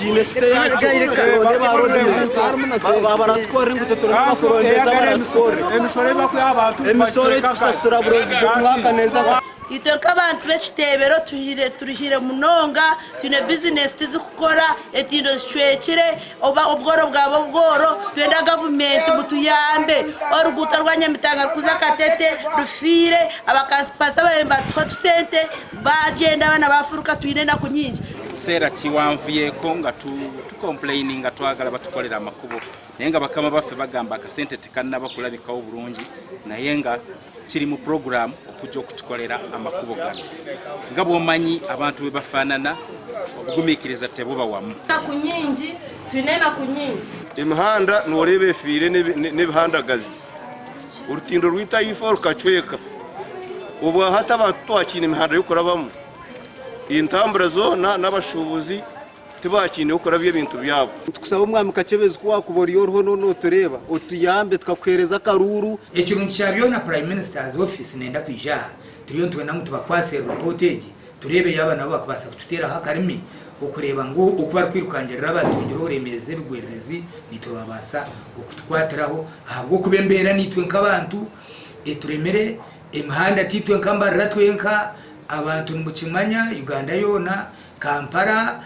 tine site yacu ne barode babaratwara ngo tuturumbasorondeza baratwore emisore tusasura bro mwaka neza itoka abantu bekitebero turihire munonga tune business tizikukora etindo zicwekire oba obworo bwabo bworo twenda government mutuyambe oruguta rwanyamitanga kuza katete rufire abakasipasa bahemba 30 cent bagenda bana bafuruka twine na kunyinji sera kiwamvuye ko nga tu complaining atwagala batukolera amakubo nenga bakama bafe bagamba akasente tikanna bakulabikawo bulungi nayenga kiri mu program okujja okutukolera amakubo gano nga bwomanyi abantu be bafaanana okugumikiriza teboba wamu kunyinji twinena kunyinji imihanda norebe fire n'ebihandagazi urutindo rwita ifor kacweka ubu hata abantu twakina imihanda yo kurabamo intambura zona n'abashubuzi tibakine yo kurabye ibintu byabo tukusaba umwami kacebeze kwa kuboriyo no tureba utuyambe tukakwereza karuru ekirungi cyabyo na prime minister's office nenda kwijaha turiyo twena ngo tubakwase reportage turebe yaba nabo bakubasa kututera hakarimi okureba ngo okuba kwirukangira abatongera uremeze bigwererezi nitobabasa okutwatiraho ahabwo kubembera nitwe nk'abantu eturemere imihanda titwe nkambara twenka abantu mu Kimanya Uganda yona Kampala